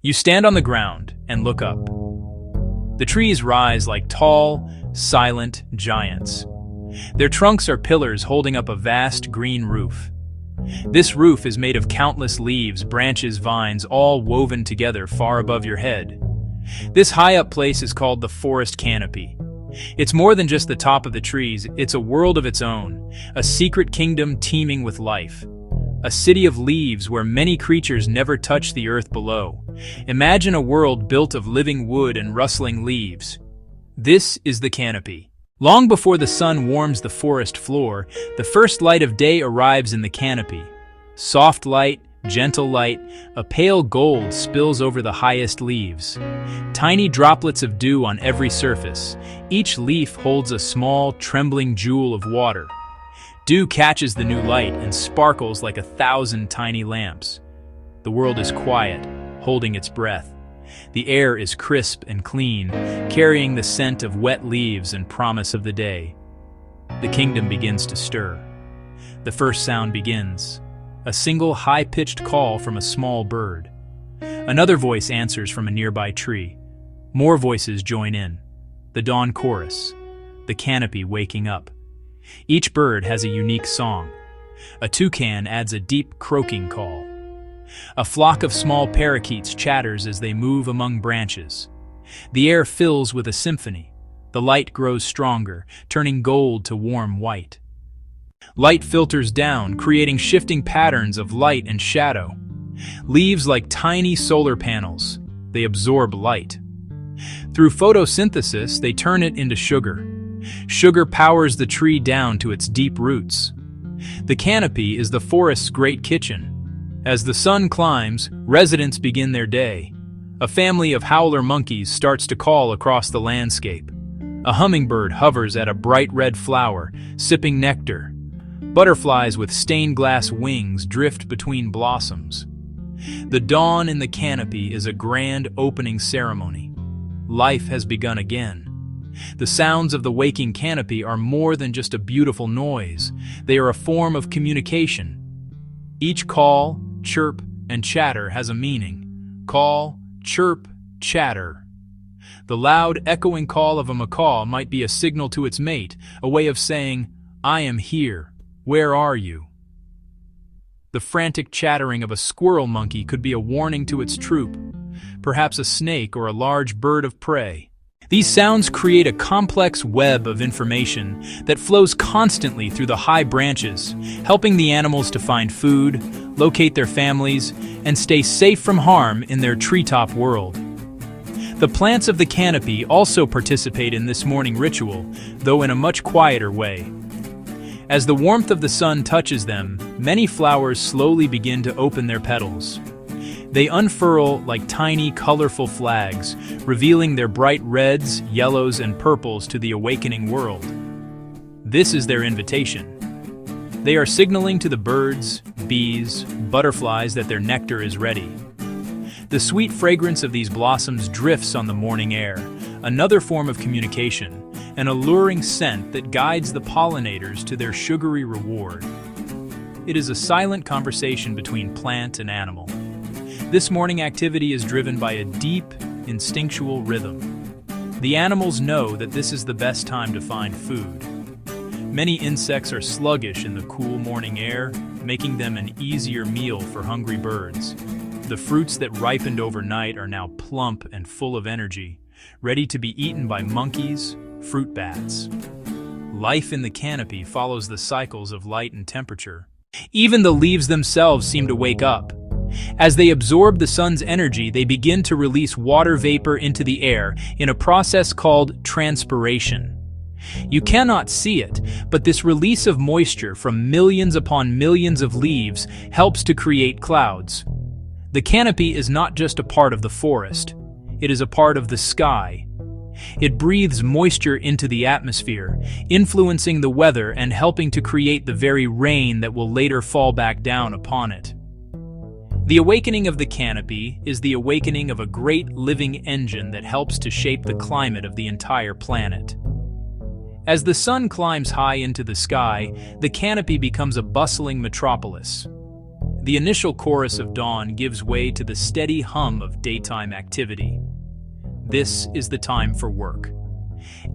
You stand on the ground and look up. The trees rise like tall, silent giants. Their trunks are pillars holding up a vast green roof. This roof is made of countless leaves, branches, vines, all woven together far above your head. This high-up place is called the forest canopy. It's more than just the top of the trees, it's a world of its own, a secret kingdom teeming with life. A city of leaves where many creatures never touch the earth below. Imagine a world built of living wood and rustling leaves. This is the canopy. Long before the sun warms the forest floor, the first light of day arrives in the canopy. Soft light, gentle light, a pale gold spills over the highest leaves. Tiny droplets of dew on every surface. Each leaf holds a small, trembling jewel of water. Dew catches the new light and sparkles like 1,000 tiny lamps. The world is quiet, holding its breath. The air is crisp and clean, carrying the scent of wet leaves and promise of the day. The kingdom begins to stir. The first sound begins. A single high-pitched call from a small bird. Another voice answers from a nearby tree. More voices join in. The dawn chorus. The canopy waking up. Each bird has a unique song. A toucan adds a deep croaking call. A flock of small parakeets chatters as they move among branches. The air fills with a symphony. The light grows stronger, turning gold to warm white. Light filters down, creating shifting patterns of light and shadow. Leaves like tiny solar panels. They absorb light. Through photosynthesis, they turn it into sugar. Sugar powers the tree down to its deep roots. The canopy is the forest's great kitchen. As the sun climbs, residents begin their day. A family of howler monkeys starts to call across the landscape. A hummingbird hovers at a bright red flower, sipping nectar. Butterflies with stained glass wings drift between blossoms. The dawn in the canopy is a grand opening ceremony. Life has begun again. The sounds of the waking canopy are more than just a beautiful noise. They are a form of communication. Each call, chirp, and chatter has a meaning. Call, chirp, chatter. The loud, echoing call of a macaw might be a signal to its mate, a way of saying, "I am here. Where are you?" The frantic chattering of a squirrel monkey could be a warning to its troop, perhaps a snake or a large bird of prey. These sounds create a complex web of information that flows constantly through the high branches, helping the animals to find food, locate their families, and stay safe from harm in their treetop world. The plants of the canopy also participate in this morning ritual, though in a much quieter way. As the warmth of the sun touches them, many flowers slowly begin to open their petals. They unfurl like tiny, colorful flags, revealing their bright reds, yellows, and purples to the awakening world. This is their invitation. They are signaling to the birds, bees, butterflies that their nectar is ready. The sweet fragrance of these blossoms drifts on the morning air, another form of communication, an alluring scent that guides the pollinators to their sugary reward. It is a silent conversation between plant and animal. This morning activity is driven by a deep, instinctual rhythm. The animals know that this is the best time to find food. Many insects are sluggish in the cool morning air, making them an easier meal for hungry birds. The fruits that ripened overnight are now plump and full of energy, ready to be eaten by monkeys, fruit bats. Life in the canopy follows the cycles of light and temperature. Even the leaves themselves seem to wake up. As they absorb the sun's energy, they begin to release water vapor into the air in a process called transpiration. You cannot see it, but this release of moisture from millions upon millions of leaves helps to create clouds. The canopy is not just a part of the forest, it is a part of the sky. It breathes moisture into the atmosphere, influencing the weather and helping to create the very rain that will later fall back down upon it. The awakening of the canopy is the awakening of a great living engine that helps to shape the climate of the entire planet. As the sun climbs high into the sky, the canopy becomes a bustling metropolis. The initial chorus of dawn gives way to the steady hum of daytime activity. This is the time for work.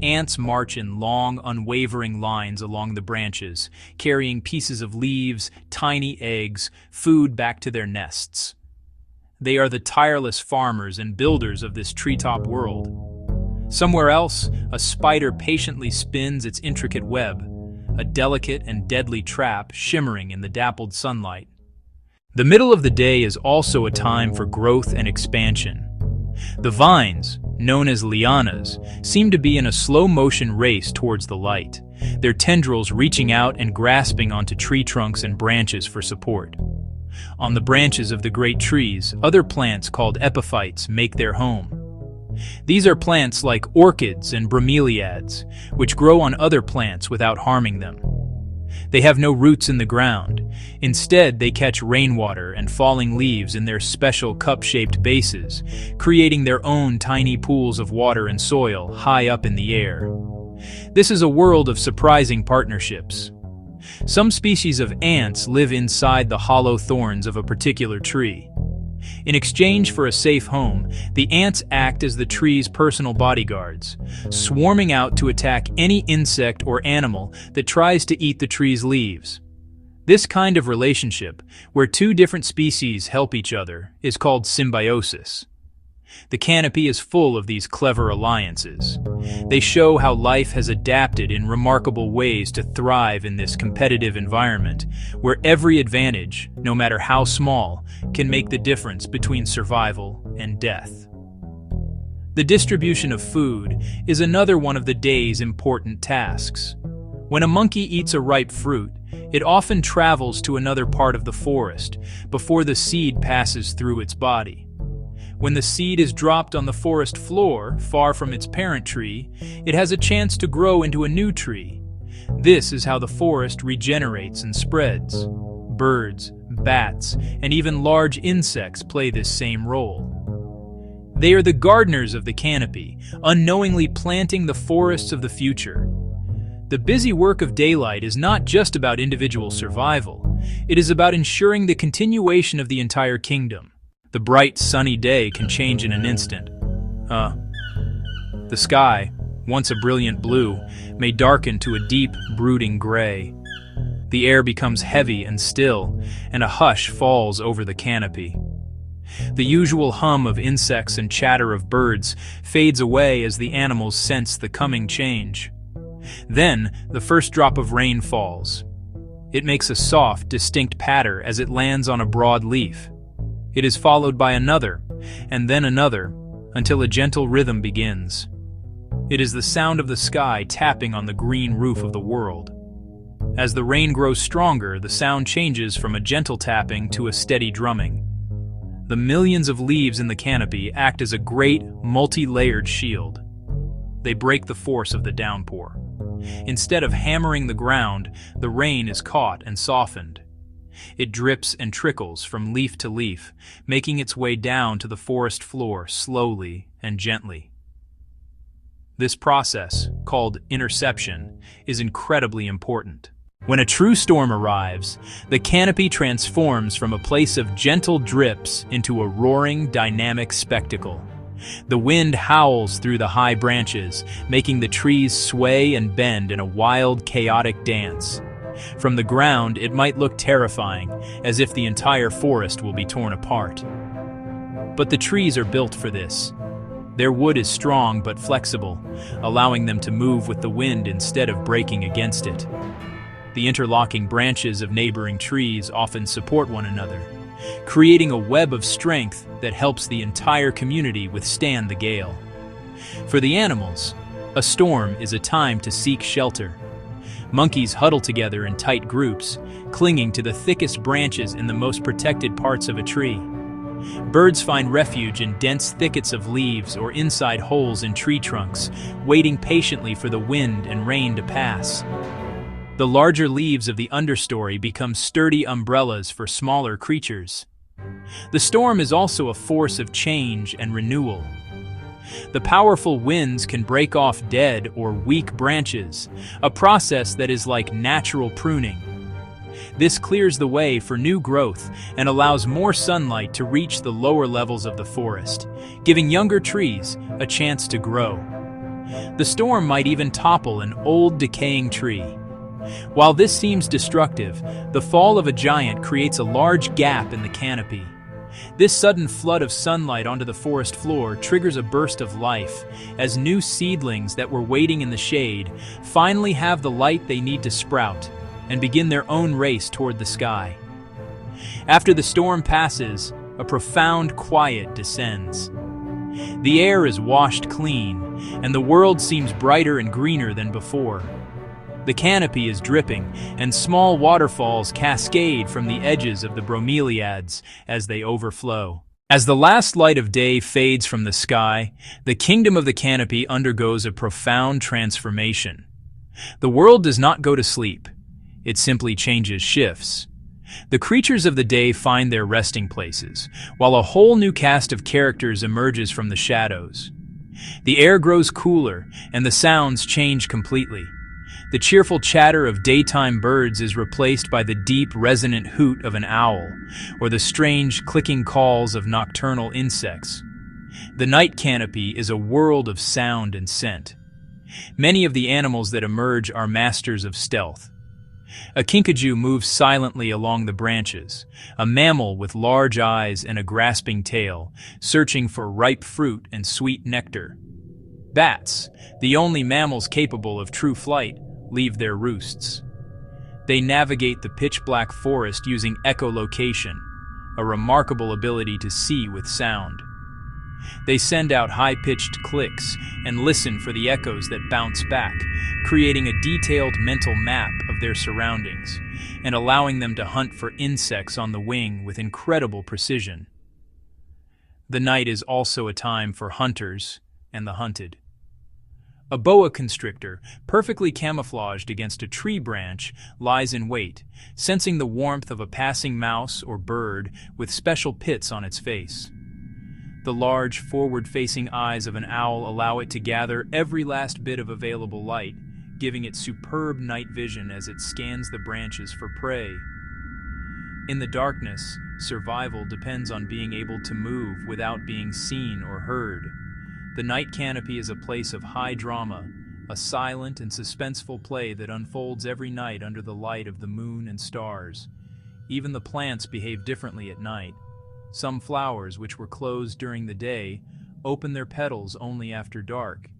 Ants march in long, unwavering lines along the branches, carrying pieces of leaves, tiny eggs, food back to their nests. They are the tireless farmers and builders of this treetop world. Somewhere else, a spider patiently spins its intricate web, a delicate and deadly trap shimmering in the dappled sunlight. The middle of the day is also a time for growth and expansion. The vines, known as lianas, seem to be in a slow-motion race towards the light, their tendrils reaching out and grasping onto tree trunks and branches for support. On the branches of the great trees, other plants called epiphytes make their home. These are plants like orchids and bromeliads, which grow on other plants without harming them. They have no roots in the ground. Instead, they catch rainwater and falling leaves in their special cup-shaped bases, creating their own tiny pools of water and soil high up in the air. This is a world of surprising partnerships. Some species of ants live inside the hollow thorns of a particular tree. In exchange for a safe home, the ants act as the tree's personal bodyguards, swarming out to attack any insect or animal that tries to eat the tree's leaves. This kind of relationship, where two different species help each other, is called symbiosis. The canopy is full of these clever alliances. They show how life has adapted in remarkable ways to thrive in this competitive environment, where every advantage, no matter how small, can make the difference between survival and death. The distribution of food is another one of the day's important tasks. When a monkey eats a ripe fruit, it often travels to another part of the forest before the seed passes through its body. When the seed is dropped on the forest floor, far from its parent tree, it has a chance to grow into a new tree. This is how the forest regenerates and spreads. Birds, bats, and even large insects play this same role. They are the gardeners of the canopy, unknowingly planting the forests of the future. The busy work of daylight is not just about individual survival. It is about ensuring the continuation of the entire kingdom. The bright, sunny day can change in an instant. The sky, once a brilliant blue, may darken to a deep, brooding gray. The air becomes heavy and still, and a hush falls over the canopy. The usual hum of insects and chatter of birds fades away as the animals sense the coming change. Then, the first drop of rain falls. It makes a soft, distinct patter as it lands on a broad leaf. It is followed by another, and then another, until a gentle rhythm begins. It is the sound of the sky tapping on the green roof of the world. As the rain grows stronger, the sound changes from a gentle tapping to a steady drumming. The millions of leaves in the canopy act as a great, multi-layered shield. They break the force of the downpour. Instead of hammering the ground, the rain is caught and softened. It drips and trickles from leaf to leaf, making its way down to the forest floor slowly and gently. This process, called interception, is incredibly important. When a true storm arrives, the canopy transforms from a place of gentle drips into a roaring, dynamic spectacle. The wind howls through the high branches, making the trees sway and bend in a wild, chaotic dance. From the ground, it might look terrifying, as if the entire forest will be torn apart. But the trees are built for this. Their wood is strong but flexible, allowing them to move with the wind instead of breaking against it. The interlocking branches of neighboring trees often support one another, creating a web of strength that helps the entire community withstand the gale. For the animals, a storm is a time to seek shelter. Monkeys huddle together in tight groups, clinging to the thickest branches in the most protected parts of a tree. Birds find refuge in dense thickets of leaves or inside holes in tree trunks, waiting patiently for the wind and rain to pass. The larger leaves of the understory become sturdy umbrellas for smaller creatures. The storm is also a force of change and renewal. The powerful winds can break off dead or weak branches, a process that is like natural pruning. This clears the way for new growth and allows more sunlight to reach the lower levels of the forest, giving younger trees a chance to grow. The storm might even topple an old decaying tree. While this seems destructive, the fall of a giant creates a large gap in the canopy. This sudden flood of sunlight onto the forest floor triggers a burst of life, as new seedlings that were waiting in the shade finally have the light they need to sprout and begin their own race toward the sky. After the storm passes, a profound quiet descends. The air is washed clean, and the world seems brighter and greener than before. The canopy is dripping, and small waterfalls cascade from the edges of the bromeliads as they overflow. As the last light of day fades from the sky, the kingdom of the canopy undergoes a profound transformation. The world does not go to sleep. It simply changes shifts. The creatures of the day find their resting places, while a whole new cast of characters emerges from the shadows. The air grows cooler, and the sounds change completely. The cheerful chatter of daytime birds is replaced by the deep, resonant hoot of an owl, or the strange, clicking calls of nocturnal insects. The night canopy is a world of sound and scent. Many of the animals that emerge are masters of stealth. A kinkajou moves silently along the branches, a mammal with large eyes and a grasping tail, searching for ripe fruit and sweet nectar. Bats, the only mammals capable of true flight, leave their roosts. They navigate the pitch-black forest using echolocation, a remarkable ability to see with sound. They send out high-pitched clicks and listen for the echoes that bounce back, creating a detailed mental map of their surroundings and allowing them to hunt for insects on the wing with incredible precision. The night is also a time for hunters and the hunted. A boa constrictor, perfectly camouflaged against a tree branch, lies in wait, sensing the warmth of a passing mouse or bird with special pits on its face. The large, forward-facing eyes of an owl allow it to gather every last bit of available light, giving it superb night vision as it scans the branches for prey. In the darkness, survival depends on being able to move without being seen or heard. The night canopy is a place of high drama, a silent and suspenseful play that unfolds every night under the light of the moon and stars. Even the plants behave differently at night. Some flowers, which were closed during the day, open their petals only after dark.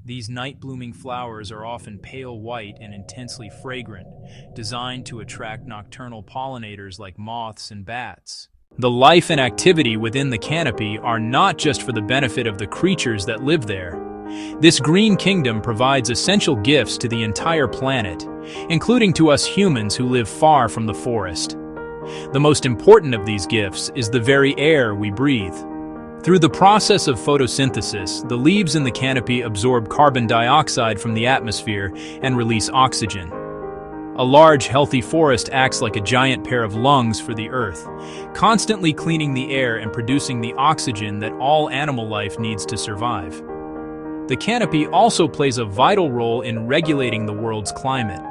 These night-blooming flowers are often pale white and intensely fragrant, designed to attract nocturnal pollinators like moths and bats. The life and activity within the canopy are not just for the benefit of the creatures that live there. This green kingdom provides essential gifts to the entire planet, including to us humans who live far from the forest. The most important of these gifts is the very air we breathe. Through the process of photosynthesis, the leaves in the canopy absorb carbon dioxide from the atmosphere and release oxygen. A large, healthy forest acts like a giant pair of lungs for the earth, constantly cleaning the air and producing the oxygen that all animal life needs to survive. The canopy also plays a vital role in regulating the world's climate.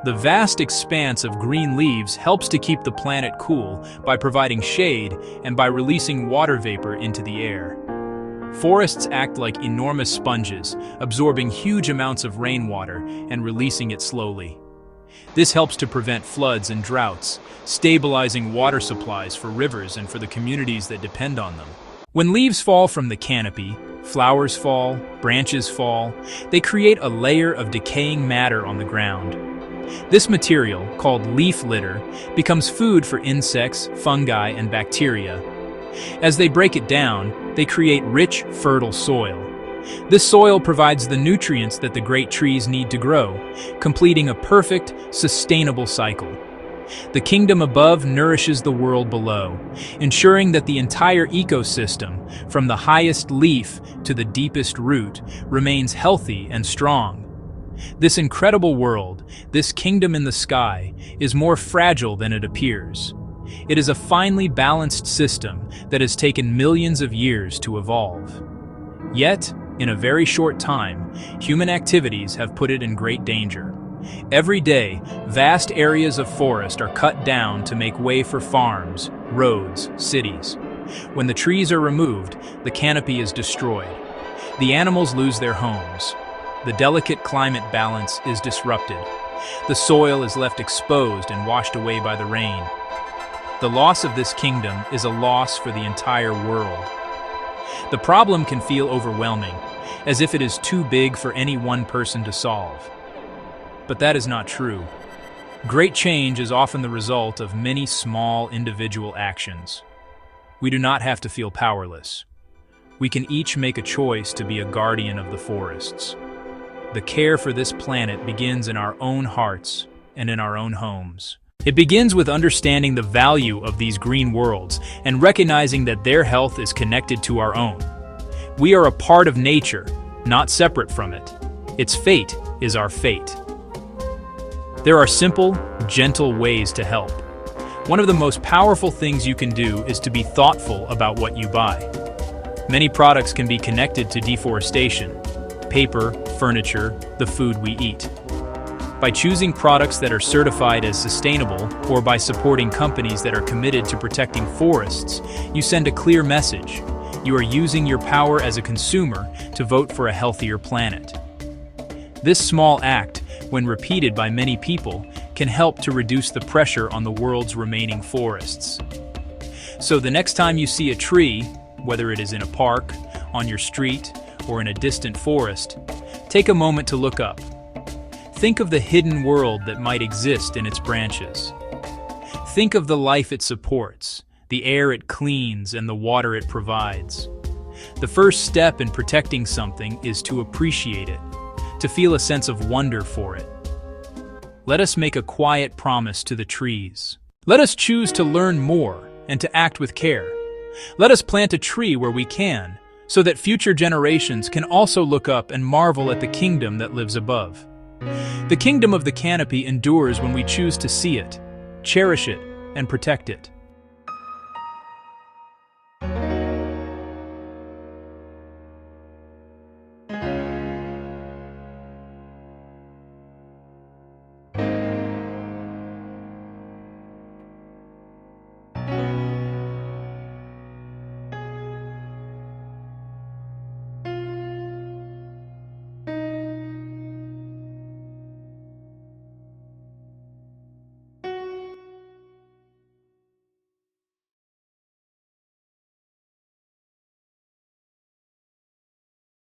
The vast expanse of green leaves helps to keep the planet cool by providing shade and by releasing water vapor into the air. Forests act like enormous sponges, absorbing huge amounts of rainwater and releasing it slowly. This helps to prevent floods and droughts, stabilizing water supplies for rivers and for the communities that depend on them. When leaves fall from the canopy, flowers fall, branches fall, they create a layer of decaying matter on the ground. This material, called leaf litter, becomes food for insects, fungi, and bacteria. As they break it down, they create rich, fertile soil. This soil provides the nutrients that the great trees need to grow, completing a perfect, sustainable cycle. The kingdom above nourishes the world below, ensuring that the entire ecosystem, from the highest leaf to the deepest root, remains healthy and strong. This incredible world, this kingdom in the sky, is more fragile than it appears. It is a finely balanced system that has taken millions of years to evolve. Yet, in a very short time, human activities have put it in great danger. Every day, vast areas of forest are cut down to make way for farms, roads, cities. When the trees are removed, the canopy is destroyed. The animals lose their homes. The delicate climate balance is disrupted. The soil is left exposed and washed away by the rain. The loss of this kingdom is a loss for the entire world. The problem can feel overwhelming, as if it is too big for any one person to solve. But that is not true. Great change is often the result of many small individual actions. We do not have to feel powerless. We can each make a choice to be a guardian of the forests. The care for this planet begins in our own hearts and in our own homes. It begins with understanding the value of these green worlds and recognizing that their health is connected to our own. We are a part of nature, not separate from it. Its fate is our fate. There are simple, gentle ways to help. One of the most powerful things you can do is to be thoughtful about what you buy. Many products can be connected to deforestation: paper, furniture, the food we eat. By choosing products that are certified as sustainable, or by supporting companies that are committed to protecting forests, you send a clear message. You are using your power as a consumer to vote for a healthier planet. This small act, when repeated by many people, can help to reduce the pressure on the world's remaining forests. So the next time you see a tree, whether it is in a park, on your street, or in a distant forest, take a moment to look up. Think of the hidden world that might exist in its branches. Think of the life it supports, the air it cleans, and the water it provides. The first step in protecting something is to appreciate it, to feel a sense of wonder for it. Let us make a quiet promise to the trees. Let us choose to learn more and to act with care. Let us plant a tree where we can, so that future generations can also look up and marvel at the kingdom that lives above. The kingdom of the canopy endures when we choose to see it, cherish it, and protect it.